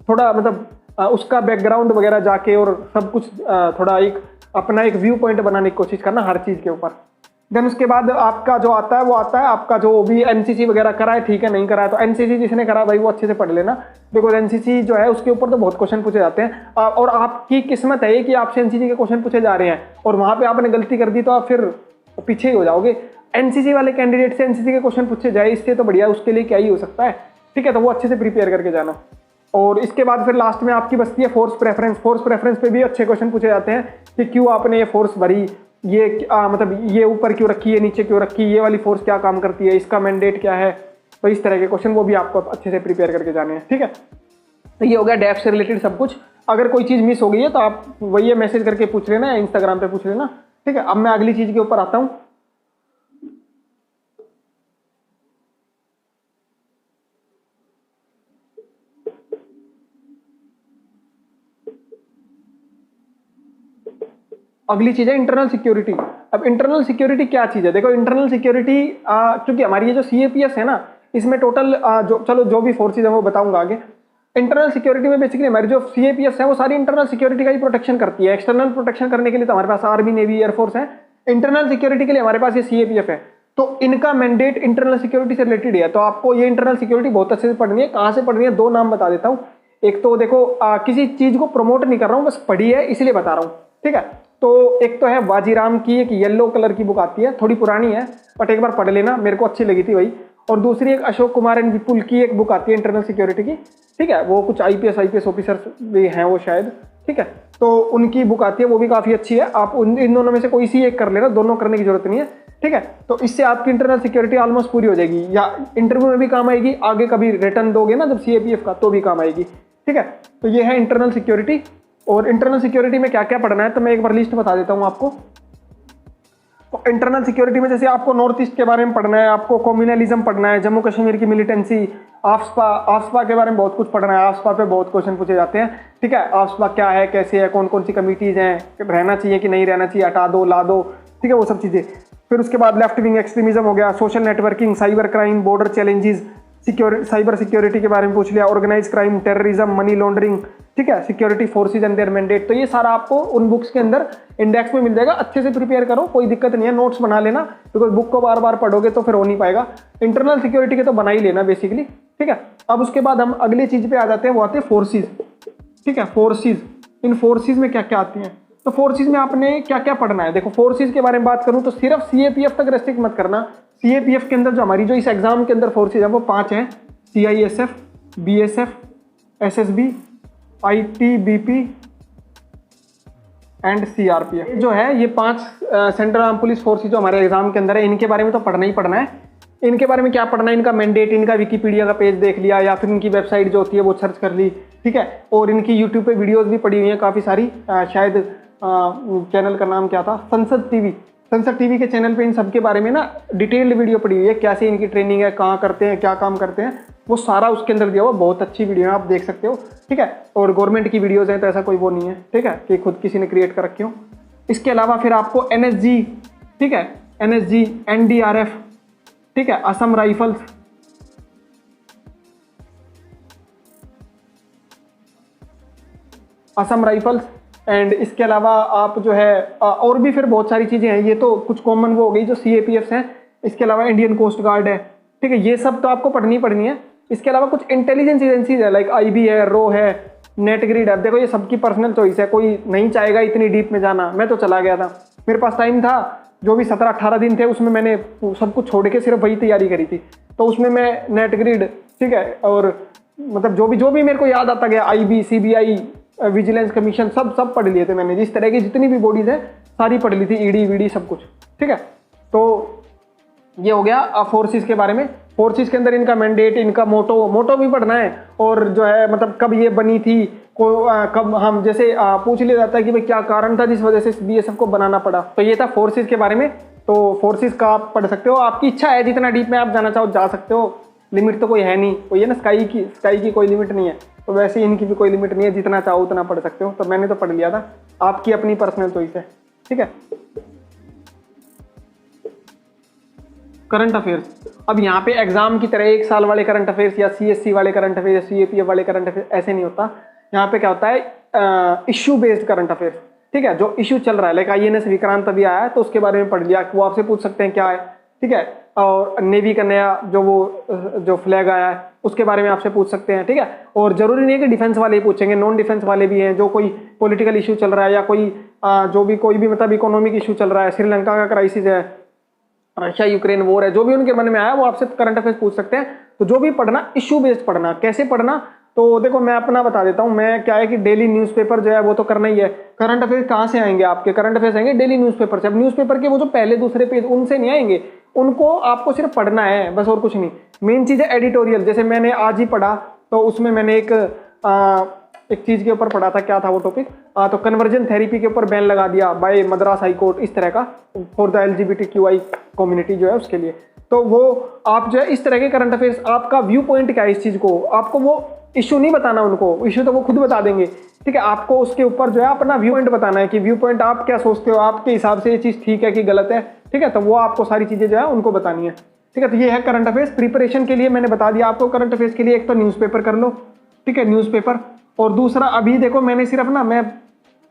थोड़ा मतलब उसका बैकग्राउंड वगैरह जाके और सब कुछ थोड़ा एक अपना एक व्यू पॉइंट बनाने की कोशिश करना हर चीज़ के ऊपर। देन उसके बाद आपका जो आता है वो आता है आपका जो भी एनसीसी वगैरह करा है, ठीक है, नहीं करा है तो एनसीसी जिसने करा भाई वो अच्छे से पढ़ लेना, बिकॉज एनसीसी जो है उसके ऊपर तो बहुत क्वेश्चन पूछे जाते हैं। और आपकी किस्मत है कि आपसे एनसीसी के क्वेश्चन पूछे जा रहे हैं और वहाँ पे आपने गलती कर दी तो आप फिर पीछे ही हो जाओगे। एनसीसी वाले कैंडिडेट से एनसीसी के क्वेश्चन पूछे जाए इससे तो बढ़िया उसके लिए क्या ही हो सकता है, ठीक है, तो वो अच्छे से प्रिपेयर करके जाना। और इसके बाद फिर लास्ट में आपकी बचती है फोर्स प्रेफरेंस। फोर्स प्रेफरेंस पे भी अच्छे क्वेश्चन पूछे जाते हैं कि क्यों आपने ये फोर्स भरी, ये मतलब ये ऊपर क्यों रखी, ये नीचे क्यों रखी, ये वाली फोर्स क्या काम करती है, इसका मैंडेट क्या है, तो इस तरह के क्वेश्चन वो भी आपको अच्छे से प्रिपेयर करके जाने हैं, ठीक है। तो ये हो गया डेफ से रिलेटेड सब कुछ। अगर कोई चीज़ मिस हो गई है तो आप वही मैसेज करके पूछ लेना या इंस्टाग्राम पे पूछ लेना, ठीक है। अब मैं अगली चीज़ के ऊपर आता हूँ। अगली चीज़ है इंटरनल सिक्योरिटी। अब इंटरनल सिक्योरिटी क्या चीज़ है, देखो इंटरनल सिक्योरिटी क्योंकि हमारी ये जो CAPF है ना इसमें टोटल जो भी फोर्सेज है वो बताऊंगा आगे। इंटरनल सिक्योरिटी में बेसिकली हमारी जो CAPF है वो सारी इंटरनल सिक्योरिटी का ही प्रोटेक्शन करती है। एक्सटर्नल प्रोटेक्शन करने के लिए तो हमारे पास आर्मी, नेवी, एयरफोर्स है। इंटरनल सिक्योरिटी के लिए हमारे पास ये CAPF है, तो इनका मैंडेट इंटरनल सिक्योरिटी से रिलेटेड है। तो आपको ये इंटरनल सिक्योरिटी बहुत अच्छे से पढ़नी है। कहाँ से पढ़नी है, दो नाम बता देता हूँ। एक तो देखो किसी चीज़ को प्रमोट नहीं कर रहा हूँ, बस पढ़ी है इसलिए बता रहा हूँ, ठीक है। तो एक तो है वाजीराम की एक येलो कलर की बुक आती है, थोड़ी पुरानी है बट एक बार पढ़ लेना, मेरे को अच्छी लगी थी वही। और दूसरी एक अशोक कुमार एंड विपुल की एक बुक आती है इंटरनल सिक्योरिटी की, ठीक है, वो कुछ IPS ऑफिसर्स भी हैं वो शायद, ठीक है, तो उनकी बुक आती है, वो भी काफ़ी अच्छी है। आप इन दोनों में से कोई सी एक कर लेना, दोनों करने की जरूरत नहीं है, ठीक है। तो इससे आपकी इंटरनल सिक्योरिटी ऑलमोस्ट पूरी हो जाएगी, या इंटरव्यू में भी काम आएगी, आगे कभी रिटर्न दोगे ना जब CAPF का तो भी काम आएगी, ठीक है। तो ये है इंटरनल सिक्योरिटी। और इंटरनल सिक्योरिटी में क्या क्या पढ़ना है तो मैं एक बार लिस्ट बता देता हूँ आपको। तो इंटरनल सिक्योरिटी में जैसे आपको नॉर्थ ईस्ट के बारे में पढ़ना है, आपको कम्युनलिज्म पढ़ना है, जम्मू कश्मीर की मिलिटेंसी, आफ्सपा के बारे में बहुत कुछ पढ़ना है। आफ्सपा पे बहुत क्वेश्चन पूछे जाते हैं, ठीक है। आफ्सपा क्या है, कैसे है, कौन कौन सी कमिटीज हैं, रहना चाहिए कि नहीं रहना चाहिए, हटा दो, ला दो, ठीक है, वो सब चीज़ें। फिर उसके बाद लेफ्ट विंग एक्सट्रीमिज्म हो गया, social networking, cyber crime, border challenges, cyber security के बारे में पूछ लिया, organise crime, terrorism, money laundering, ठीक है, security forces and their mandate. तो ये सारा आपको उन बुक्स के अंदर इंडेक्स में मिल जाएगा। अच्छे से प्रिपेयर करो, कोई दिक्कत नहीं है, नोट्स बना लेना, बिकॉज बुक को बार बार पढ़ोगे तो फिर हो नहीं पाएगा। इंटरनल सिक्योरिटी के तो बना ही लेना बेसिकली, ठीक है। अब उसके बाद हम अगली चीज पे आ जाते हैं, वो आते हैं फोर्सेज, ठीक है। फोर्सेज, इन फोर्सेज में क्या क्या आती हैं, तो फोर्सेज में आपने क्या क्या पढ़ना है। देखो फोर्सेज के बारे में बात करूं तो सिर्फ CAPF तक रेस्ट्रिक्ट मत करना। CAPF के अंदर जो हमारी जो इस एग्जाम के अंदर फोर्सेज है वो 5 हैं, CISF, BSF, SSB, ITBP and CRPF। जो है ये 5 सेंट्रल आर्म पुलिस फोर्सेज जो हमारे एग्जाम के अंदर है, इनके बारे में तो पढ़ना ही पढ़ना है। इनके बारे में क्या पढ़ना है, इनका मैंडेट, इनका विकीपीडिया का पेज देख लिया या फिर इनकी वेबसाइट जो होती है वो सर्च कर ली, ठीक है। और इनकी यूट्यूब पे वीडियोस भी पड़ी हुई हैं काफ़ी सारी, शायद चैनल का नाम क्या था, संसद टीवी के चैनल पे इन सब के बारे में ना डिटेल्ड वीडियो पड़ी हुई है, कैसे इनकी ट्रेनिंग है, कहाँ करते हैं, क्या काम करते हैं, वो सारा उसके अंदर दिया हुआ। बहुत अच्छी वीडियो है, आप देख सकते हो, ठीक है। और गवर्नमेंट की वीडियोज़ हैं तो ऐसा कोई वो नहीं है, ठीक है, कि खुद किसी ने क्रिएट कर रखी हो। इसके अलावा फिर आपको NSG, ठीक है, NSG, NDRF, ठीक है, असम राइफल्स, एंड इसके अलावा आप जो है और भी फिर बहुत सारी चीज़ें हैं। ये तो कुछ कॉमन वो हो गई जो CAPF हैं। इसके अलावा इंडियन कोस्ट गार्ड है, ठीक है, ये सब तो आपको पढ़नी है। इसके अलावा कुछ इंटेलिजेंस एजेंसीज है, लाइक IB है, रो है, नेट ग्रिड है। देखो ये सबकी पर्सनल चॉइस है, कोई नहीं चाहेगा इतनी डीप में जाना। मैं तो चला गया था, मेरे पास टाइम था, जो भी 17-18 दिन थे उसमें मैंने सब कुछ छोड़ के सिर्फ वही तैयारी करी थी। तो उसमें मैं नेट ग्रिड, ठीक है, और मतलब जो भी मेरे को याद आता गया, IB, CBI, विजिलेंस कमीशन, सब पढ़ लिए थे मैंने। जिस तरह की जितनी भी बॉडीज है सारी पढ़ ली थी, ED VD सब कुछ, ठीक है। तो ये हो गया फोर्सेस के बारे में। फोर्सेस के अंदर इनका मैंडेट, इनका मोटो भी पढ़ना है, और जो है मतलब कब ये बनी थी, कब हम जैसे पूछ लिया जाता है कि भाई क्या कारण था जिस वजह से BSF को बनाना पड़ा। तो ये था फोर्सेस के बारे में। तो फोर्सेस का आप पढ़ सकते हो, आपकी इच्छा है जितना डीप में आप जाना चाहो जा सकते हो, लिमिट तो कोई है नहीं। कोई है ना स्काई की कोई लिमिट नहीं है, तो वैसे इनकी भी कोई लिमिट नहीं है, जितना चाहो उतना पढ़ सकते हो। तो मैंने तो पढ़ लिया था, आपकी अपनी पर्सनल चॉइस है, ठीक है। करंट अफेयर्स, अब यहाँ पे एग्जाम की तरह 1 साल वाले करंट अफेयर्स या CSC वाले करंट अफेयर्स या CAPF वाले करंट अफेयर्स ऐसे नहीं होता। यहाँ पे क्या होता है, इश्यू बेस्ड करंट अफेयर्स। ठीक है, जो इशू चल रहा है, लाइक INS विक्रांत अभी आया है तो उसके बारे में पढ़ लिया, वो आपसे पूछ सकते हैं क्या है, ठीक है। और नेवी का नया जो फ्लैग आया है उसके बारे में आपसे पूछ सकते हैं, ठीक है। और जरूरी नहीं है कि डिफेंस वाले ही पूछेंगे, नॉन डिफेंस वाले भी हैं, जो कोई पॉलिटिकल इशू चल रहा है या कोई कोई भी मतलब इकोनॉमिक इशू चल रहा है, श्रीलंका का क्राइसिस है, रशिया यूक्रेन वॉर है, जो भी उनके मन में आया वो आपसे करंट अफेयर्स पूछ सकते हैं। तो जो भी पढ़ना, इशू बेस्ड पढ़ना। कैसे पढ़ना, तो देखो मैं अपना बता देता हूँ। मैं क्या है कि डेली न्यूज़पेपर जो है वो तो करना ही है। करंट अफेयर्स कहाँ से आएंगे आपके? करंट अफेयर्स आएंगे डेली न्यूज़पेपर से। अब न्यूज़पेपर के वो जो पहले दूसरे पेज उनसे नहीं आएंगे, उनको आपको सिर्फ पढ़ना है बस, और कुछ नहीं। मेन चीज़ है एडिटोरियल। जैसे मैंने आज ही पढ़ा तो उसमें मैंने एक चीज़ के ऊपर पढ़ा था, क्या था वो टॉपिक, तो कन्वर्जन थेरेपी के ऊपर बैन लगा दिया बाय मद्रास हाई कोर्ट, इस तरह का, फॉर द LGBTQI कम्युनिटी जो है उसके लिए। तो वो आप जो है इस तरह के करंट अफेयर्स, आपका व्यू पॉइंट क्या है इस चीज़ को, आपको वो इशू नहीं बताना उनको, इशू तो वो खुद बता देंगे, ठीक है। आपको उसके ऊपर जो है अपना व्यू पॉइंट बताना है कि व्यू पॉइंट आप क्या सोचते हो, आपके हिसाब से ये चीज़ ठीक है कि गलत है, ठीक है। तो वो आपको सारी चीज़ें जो है उनको बतानी है, ठीक है। तो ये है करंट अफेयर्स। प्रिपरेशन के लिए मैंने बता दिया आपको, करंट अफेयर्स के लिए एक तो न्यूज़पेपर कर लो, ठीक है, न्यूज़पेपर। और दूसरा, अभी देखो मैंने सिर्फ ना, मैं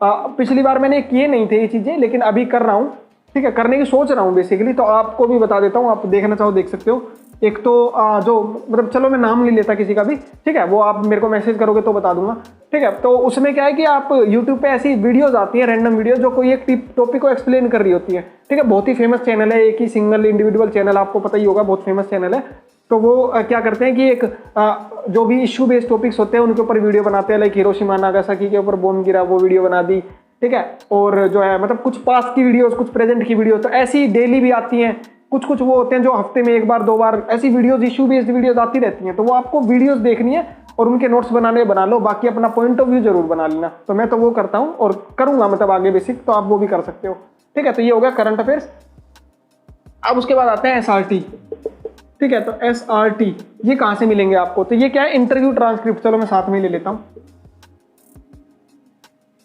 पिछली बार मैंने किए नहीं थे ये चीज़ें, लेकिन अभी कर रहा हूँ, ठीक है, करने की सोच रहा हूँ बेसिकली। तो आपको भी बता देता हूँ, आप देखना चाहो देख सकते हो। एक तो जो मतलब, चलो मैं नाम नहीं लेता किसी का भी, ठीक है, वो आप मेरे को मैसेज करोगे तो बता दूंगा, ठीक है। तो उसमें क्या है कि आप यूट्यूब पे ऐसी वीडियोस आती हैं, रैंडम वीडियो, जो कोई एक टॉपिक को एक्सप्लेन कर रही होती है, ठीक है। बहुत ही फेमस चैनल है, एक ही सिंगल इंडिविजुअल चैनल, आपको पता ही होगा, बहुत फेमस चैनल है। तो वो क्या करते हैं कि एक जो भी इशू बेस्ड टॉपिक्स होते हैं उनके ऊपर वीडियो बनाते हैं, लाइक हिरोशिमा नागासाकी के ऊपर बॉम्ब गिरा, वो वीडियो बना दी, ठीक है। और जो है मतलब कुछ पास्ट की वीडियोस, कुछ प्रेजेंट की वीडियो, तो ऐसी डेली भी आती हैं। कुछ कुछ वो होते हैं जो हफ्ते में एक बार दो बार ऐसी वीडियोस, इशू बेस्ड वीडियोस आती रहती हैं। तो वो आपको वीडियोस देखनी है और उनके नोट्स बनाने बना लो, बाकी अपना पॉइंट ऑफ व्यू जरूर बना लेना। तो मैं तो वो करता हूँ और करूंगा मतलब आगे बेसिक, तो आप वो भी कर सकते हो, ठीक है। तो ये हो गया करंट अफेयर्स। अब उसके बाद आते हैं SRT, ठीक है। तो SRT ये कहाँ से मिलेंगे आपको? तो ये क्या है, इंटरव्यू ट्रांसक्रिप्ट। चलो मैं साथ में ले लेता हूँ,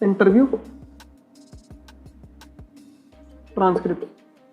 इंटरव्यू ट्रांसक्रिप्ट,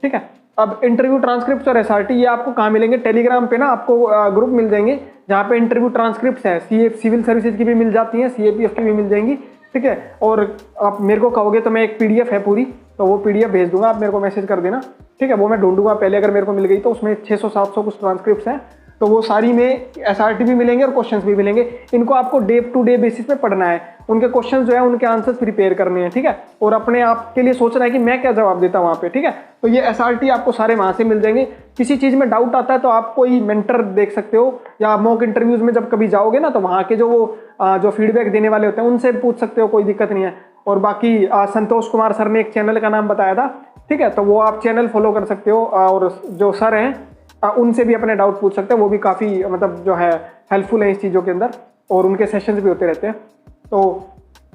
ठीक है। अब इंटरव्यू ट्रांसक्रिप्ट और SRT ये आपको कहाँ मिलेंगे? टेलीग्राम पे ना आपको ग्रुप मिल जाएंगे जहाँ पे इंटरव्यू ट्रांसक्रिप्ट है, सिविल सर्विसेज की भी मिल जाती हैं, CAPF की भी मिल जाएंगी, ठीक है। और आप मेरे को कहोगे तो मैं एक PDF है पूरी, तो वो PDF भेज दूंगा, आप मेरे को मैसेज कर देना, ठीक है। वो मैं ढूंढूंगा पहले, अगर मेरे को मिल गई तो उसमें 600-700 कुछ ट्रांसक्रिप्ट हैं, तो वो सारी में SRT भी मिलेंगे और क्वेश्चंस भी मिलेंगे। इनको आपको डे टू डे बेसिस पे पढ़ना है, उनके क्वेश्चंस जो है उनके आंसर्स प्रिपेयर करने हैं, ठीक है। और अपने आप के लिए सोचना है कि मैं क्या जवाब देता हूँ वहाँ पे, ठीक है। तो ये SRT आपको सारे वहाँ से मिल जाएंगे। किसी चीज़ में डाउट आता है तो आप कोई मेंटर देख सकते हो, या मॉक इंटरव्यूज में जब कभी जाओगे ना तो वहाँ के जो फीडबैक देने वाले होते हैं उनसे पूछ सकते हो, कोई दिक्कत नहीं है। और बाकी संतोष कुमार सर ने एक चैनल का नाम बताया था, ठीक है, तो वो आप चैनल फॉलो कर सकते हो। और जो सर हैं उनसे भी अपने डाउट पूछ सकते हैं, वो भी काफ़ी मतलब जो है हेल्पफुल है इस चीज़ों के अंदर, और उनके सेशंस भी होते रहते हैं। तो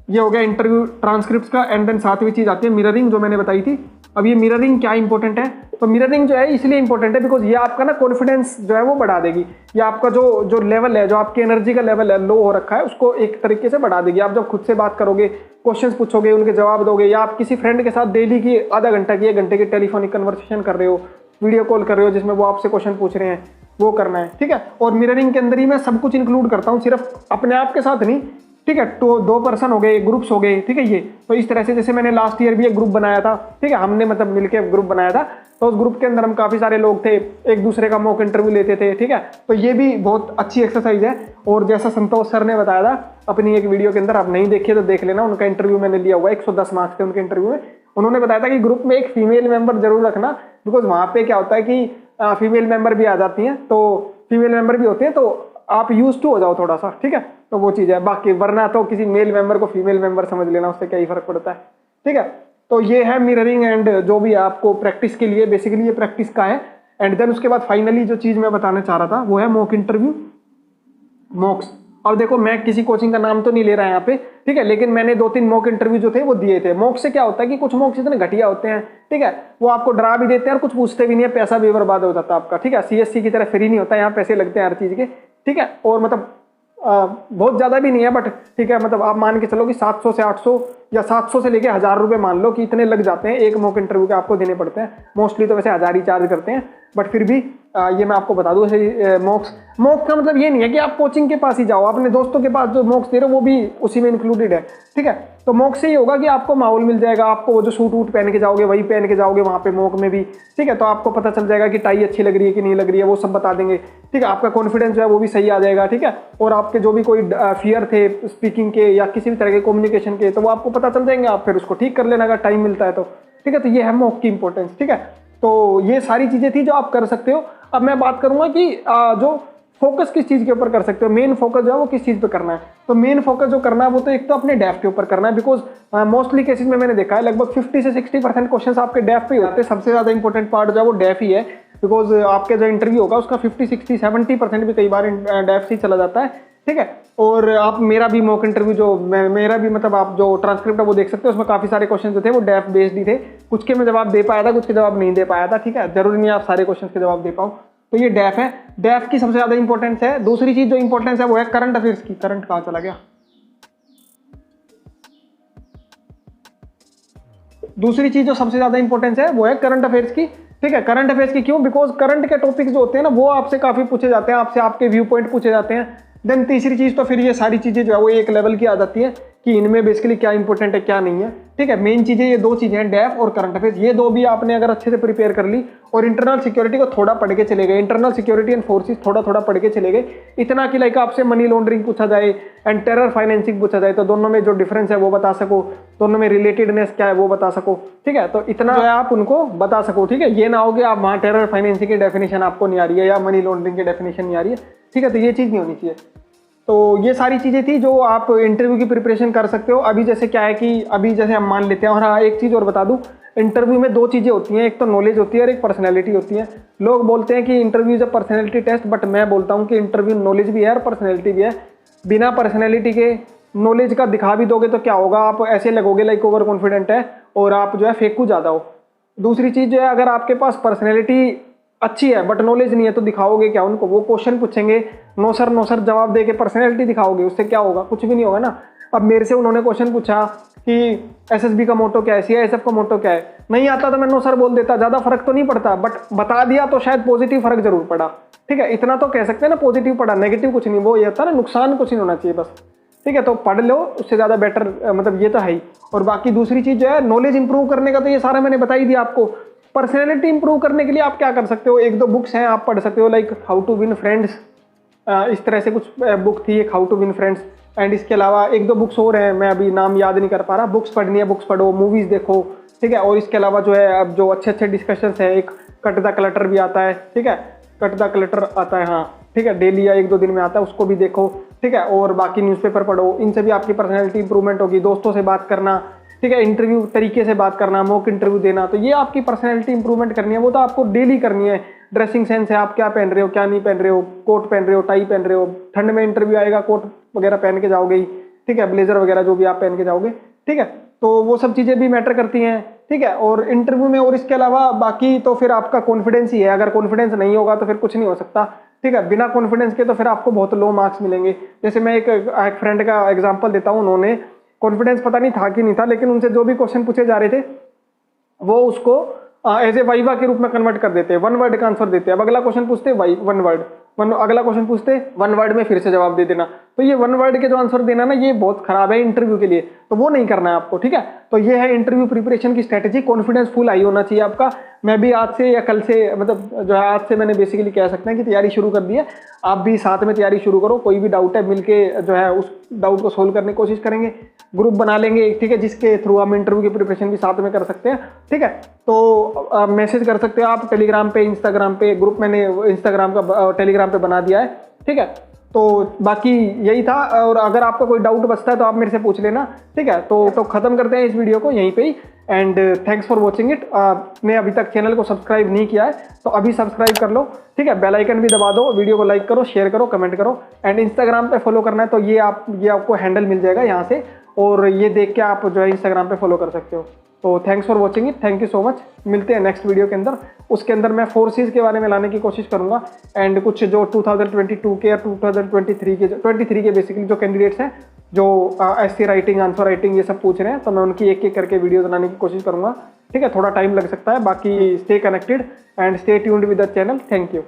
ये हो गया इंटरव्यू ट्रांसक्रिप्ट का। एंड देन सातवीं चीज़ आती है मिररिंग, जो मैंने बताई थी। अब ये मिररिंग क्या इंपॉर्टेंट है? तो मिररिंग जो है इसलिए इंपॉर्टेंट है बिकॉज ये आपका ना कॉन्फिडेंस जो है वो बढ़ा देगी। ये आपका जो लेवल है, जो आपकी एनर्जी का लेवल है, लो हो रखा है, उसको एक तरीके से बढ़ा देगी। आप जब खुद से बात करोगे, क्वेश्चंस पूछोगे, उनके जवाब दोगे, या आप किसी फ्रेंड के साथ डेली की आधा घंटा की 1 घंटे की टेलीफोनिक कन्वर्सेशन कर रहे हो, वीडियो कॉल कर रहे हो जिसमें वो आपसे क्वेश्चन पूछ रहे हैं, वो करना है, ठीक है। और मिररिंग के अंदर ही मैं सब कुछ इंक्लूड करता हूँ, सिर्फ अपने आप के साथ नहीं, ठीक है। तो 2 पर्सन हो गए, ग्रुप्स हो गए, ठीक है। ये तो इस तरह से, जैसे मैंने लास्ट ईयर भी एक ग्रुप बनाया था, ठीक है, हमने मतलब मिलकर ग्रुप बनाया था, तो उस ग्रुप के अंदर हम काफ़ी सारे लोग थे, एक दूसरे का मॉक इंटरव्यू लेते थे, ठीक है। तो ये भी बहुत अच्छी एक्सरसाइज है। और जैसा संतोष सर ने बताया था अपनी एक वीडियो के अंदर, आप नहीं देखिए तो देख लेना, उनका इंटरव्यू मैंने लिया हुआ है, 110 मार्क्स थे उनके इंटरव्यू में। उन्होंने बताया था कि ग्रुप में एक फीमेल मेंबर जरूर रखना, बिकॉज वहाँ पे क्या होता है कि फीमेल मेंबर भी आ जाती हैं, तो फीमेल मेंबर भी होते हैं, तो आप यूज टू हो जाओ थोड़ा सा, ठीक है। तो वो चीज़ है, बाकी वरना तो किसी मेल मेंबर को फीमेल मेंबर समझ लेना, उससे क्या ही फर्क पड़ता है, ठीक है। तो ये है मिररिंग एंड जो भी आपको प्रैक्टिस के लिए, बेसिकली ये प्रैक्टिस का है। एंड देन उसके बाद फाइनली जो चीज़ मैं बताना चाह रहा था वो है मॉक इंटरव्यू, मॉक्स। और देखो मैं किसी कोचिंग का नाम तो नहीं ले रहा है यहाँ पे, ठीक है, लेकिन मैंने 2-3 मॉक इंटरव्यू जो थे वो दिए थे। मॉक से क्या होता है कि कुछ मॉक्स इतने घटिया होते हैं, ठीक है, वो आपको डरा भी देते हैं और कुछ पूछते भी नहीं है, पैसा भी बर्बाद हो जाता है आपका, ठीक है। CSC की तरह फ्री नहीं होता, यहाँ पैसे लगते हैं हर चीज़ के, ठीक है। और मतलब बहुत ज़्यादा भी नहीं है, बट ठीक है, मतलब आप मान के चलो कि 700 से 800 या 700 से लेके 1000 रुपये मान लो कि इतने लग जाते हैं एक मॉक इंटरव्यू के आपको देने पड़ते हैं। मोस्टली तो वैसे 1000 ही चार्ज करते हैं, बट फिर भी ये मैं आपको बता दूं, ऐसे मॉक्स का मतलब ये नहीं है कि आप कोचिंग के पास ही जाओ, अपने दोस्तों के पास जो मॉक्स दे रहे हो वो भी उसी में इंक्लूडेड है, ठीक है। तो मॉक से ये होगा कि आपको माहौल मिल जाएगा, आपको वो जो सूट वूट पहन के जाओगे वही पहन के जाओगे वहाँ पे मॉक में भी, ठीक है। तो आपको पता चल जाएगा कि टाई अच्छी लग रही है कि नहीं लग रही है, वो सब बता देंगे, ठीक है। आपका कॉन्फिडेंस जो है वो भी सही आ जाएगा, ठीक है। और आपके जो भी कोई फियर थे स्पीकिंग के या किसी भी तरह के कम्युनिकेशन के, तो वो आपको पता चल जाएंगे, आप फिर उसको ठीक कर लेना अगर टाइम मिलता है तो, ठीक है। तो ये है मॉक की इंपॉर्टेंस, ठीक है। तो ये सारी चीजें थी जो आप कर सकते हो। अब मैं बात करूंगा कि जो फोकस किस चीज के ऊपर कर सकते हो, मेन फोकस जो है वो किस चीज पे करना है। तो मेन फोकस जो करना है वो तो एक तो अपने डेफ के ऊपर करना है, बिकॉज मोस्टली केसेस में मैंने देखा है लगभग 50 से 60% क्वेश्चन आपके डेफ पे ही होते हैं। सबसे ज्यादा इंपॉर्टेंट पार्ट जो है वो डेफ ही है, बिकॉज आपके जो इंटरव्यू होगा उसका 50, 60, 70% भी कई बार डेफ से ही चला जाता है, ठीक है। और आप मेरा भी मॉक इंटरव्यू जो मेरा भी मतलब आप जो ट्रांसक्रिप्ट है वो देख सकते हो, उसमें काफी सारे क्वेश्चन जो थे वो डेफ बेस्ड ही थे। कुछ के मैं जवाब दे पाया था, कुछ के जवाब नहीं दे पाया था, ठीक है। जरूरी नहीं आप सारे क्वेश्चन के जवाब दे पाओ। तो ये डेफ है, डेफ की सबसे ज्यादा इंपॉर्टेंस है। दूसरी चीज जो इंपॉर्टेंस है वो है करंट अफेयर्स की। करंट कहाँ चला गया? दूसरी चीज जो सबसे ज्यादा इंपॉर्टेंस है वो है करंट अफेयर्स की, ठीक है। करंट अफेयर्स की क्यों? बिकॉज करंट के टॉपिक्स जो होते हैं ना वो आपसे काफी पूछे जाते हैं, आपसे आपके व्यू पॉइंट पूछे जाते हैं। देन तीसरी चीज तो फिर ये सारी चीजें जो है वो एक लेवल की आ जाती है कि इनमें बेसिकली क्या इंपॉर्टेंट है क्या नहीं है, ठीक है। मेन चीजें ये दो चीजें हैं, डेफ और करंट अफेयर्स। ये दो भी आपने अगर अच्छे से प्रिपेयर कर ली और इंटरनल सिक्योरिटी को थोड़ा पढ़ के चले गए, इंटरनल सिक्योरिटी एंड फोर्सेस थोड़ा थोड़ा पढ़ के चले गए, इतना कि लाइक आपसे मनी लॉन्ड्रिंग पूछा जाए एंड टेरर फाइनेंसिंग पूछा जाए तो दोनों में जो डिफरेंस है वो बता सको, दोनों में रिलेटेडनेस क्या है वो बता सको, ठीक है। तो इतना जो है आप उनको बता सको, ठीक है। ये ना हो कि आप वहाँ टेरर फाइनेंसिंग की डेफिनेशन आपको नहीं आ रही है या मनी लॉन्ड्रिंग की डेफिनेशन नहीं आ रही है, ठीक है। तो ये चीज़ नहीं होनी चाहिए। तो ये सारी चीज़ें थी जो आप इंटरव्यू की प्रिपरेशन कर सकते हो। अभी जैसे क्या है कि अभी जैसे हम मान लेते हैं, और हाँ एक चीज़ और बता दूं, इंटरव्यू में दो चीज़ें होती हैं, एक तो नॉलेज होती है और एक पर्सनैलिटी होती है। लोग बोलते हैं कि interview is a personality test, but मैं बोलता हूँ कि इंटरव्यू नॉलेज भी है और पर्सनैलिटी भी है। बिना पर्सनैलिटी के नॉलेज का दिखा भी दोगे तो क्या होगा, आप ऐसे लगोगे लाइक ओवर कॉन्फिडेंट है और आप जो है फेंकू ज़्यादा हो। दूसरी चीज़ जो है, अगर आपके पास पर्सनैलिटी अच्छी है बट नॉलेज नहीं है तो दिखाओगे क्या उनको? वो क्वेश्चन पूछेंगे, नो सर जवाब दे के पर्सनैलिटी दिखाओगे, उससे क्या होगा? कुछ भी नहीं होगा ना। अब मेरे से उन्होंने क्वेश्चन पूछा कि एसएसबी का मोटो क्या है, सीआईएसएफ का मोटो क्या है, नहीं आता तो मैं नो सर बोल देता, ज़्यादा फर्क तो नहीं पड़ता, बट बता दिया तो शायद पॉजिटिव फर्क जरूर पड़ा, ठीक है। इतना तो कह सकते हैं ना, पॉजिटिव पड़ा, नेगेटिव कुछ नहीं। वो ये होता है ना, नुकसान कुछ नहीं होना चाहिए बस, ठीक है। तो पढ़ लो, उससे ज़्यादा बेटर मतलब ये तो है ही। और बाकी दूसरी चीज़ जो है नॉलेज इंप्रूव करने का, तो ये सारा मैंने बता ही दिया आपको। पर्सनैलिटी इंप्रूव करने के लिए आप क्या कर सकते हो, एक दो बुक्स हैं आप पढ़ सकते हो, like how to win friends, इस तरह से कुछ बुक थी एक, how to win friends. And इसके अलावा एक दो बुक्स और हैं, मैं अभी नाम याद नहीं कर पा रहा। बुक्स पढ़नी है, बुक्स पढ़ो, मूवीज़ देखो, ठीक है। और इसके अलावा जो है अब जो अच्छे अच्छे डिस्कशंस हैं, एक कट द क्लटर भी आता है, ठीक है, कट द क्लटर आता है, हाँ ठीक है, डेली या एक दो दिन में आता है, उसको भी देखो, ठीक है। और बाकी न्यूज़पेपर पढ़ो, इनसे भी आपकी पर्सनैलिटी इंप्रूवमेंट होगी। दोस्तों से बात करना, ठीक है, इंटरव्यू तरीके से बात करना, मॉक इंटरव्यू देना, तो ये आपकी पर्सनैलिटी इंप्रूवमेंट करनी है, वो तो आपको डेली करनी है। ड्रेसिंग सेंस है, आप क्या पहन रहे हो क्या नहीं पहन रहे हो, कोट पहन रहे हो टाई पहन रहे हो, ठंड में इंटरव्यू आएगा कोट वगैरह पहन के जाओगे, ठीक है, ब्लेजर वगैरह जो भी आप पहन के जाओगे, ठीक है। तो वो सब चीज़ें भी मैटर करती हैं, ठीक है। और इंटरव्यू में और इसके अलावा बाकी तो फिर आपका कॉन्फिडेंस ही है। अगर कॉन्फिडेंस नहीं होगा तो फिर कुछ नहीं हो सकता, ठीक है। बिना कॉन्फिडेंस के तो फिर आपको बहुत लो मार्क्स मिलेंगे। जैसे मैं एक फ्रेंड का एग्जांपल देता हूँ, उन्होंने कॉन्फिडेंस पता नहीं था कि नहीं था, लेकिन उनसे जो भी क्वेश्चन पूछे जा रहे थे वो उसको एज ए वाइवा के रूप में कन्वर्ट कर देते हैं, वन वर्ड का आंसर देते हैं। अब अगला क्वेश्चन पूछते वन वर्ड, अगला क्वेश्चन पूछते वन वर्ड में फिर से जवाब दे देना। तो ये वन वर्ड के जो आंसर देना ना, ये बहुत खराब है इंटरव्यू के लिए, तो वो नहीं करना है आपको, ठीक है। तो ये है इंटरव्यू प्रिपरेशन की स्ट्रेटेजी। कॉन्फिडेंस फुल हाई होना चाहिए आपका। मैं भी आज से या कल से, मतलब जो है आज से मैंने बेसिकली कह सकते हैं कि तैयारी शुरू कर दी है। आप भी साथ में तैयारी शुरू करो। कोई भी डाउट है मिलके जो है उस डाउट को सोल्व करने की कोशिश करेंगे, ग्रुप बना लेंगे, ठीक है, जिसके थ्रू हम इंटरव्यू की प्रिपरेशन भी साथ में कर सकते हैं, ठीक है। तो मैसेज कर सकते हो आप टेलीग्राम पे, इंस्टाग्राम पे, ग्रुप मैंने इंस्टाग्राम का टेलीग्राम पे बना दिया है, ठीक है। तो बाकी यही था, और अगर आपका कोई डाउट बचता है तो आप मेरे से पूछ लेना, ठीक है। तो खत्म करते हैं इस वीडियो को यहीं पे ही, and thanks for watching it. आपने अभी तक चैनल को सब्सक्राइब नहीं किया है तो अभी सब्सक्राइब कर लो, ठीक है। बेल आइकन भी दबा दो, वीडियो को लाइक करो, शेयर करो, कमेंट करो, एंड इंस्टाग्राम पे फॉलो करना है तो ये आपको हैंडल मिल जाएगा यहाँ से, और ये देख के आप जो है इंस्टाग्राम पे फॉलो कर सकते हो। तो thanks for watching it, thank you so much. मिलते हैं नेक्स्ट वीडियो के अंदर। उसके अंदर मैं फोर्सेस के बारे में लाने की कोशिश करूंगा, एंड कुछ जो 2022 के या 2023 के बेसिकली जो कैंडिडेट्स हैं जो ऐसी राइटिंग, आंसर राइटिंग ये सब पूछ रहे हैं, तो मैं उनकी एक एक करके वीडियो बनाने की कोशिश करूंगा। ठीक है, थोड़ा टाइम लग सकता है, बाकी stay connected and stay tuned with the channel. Thank you.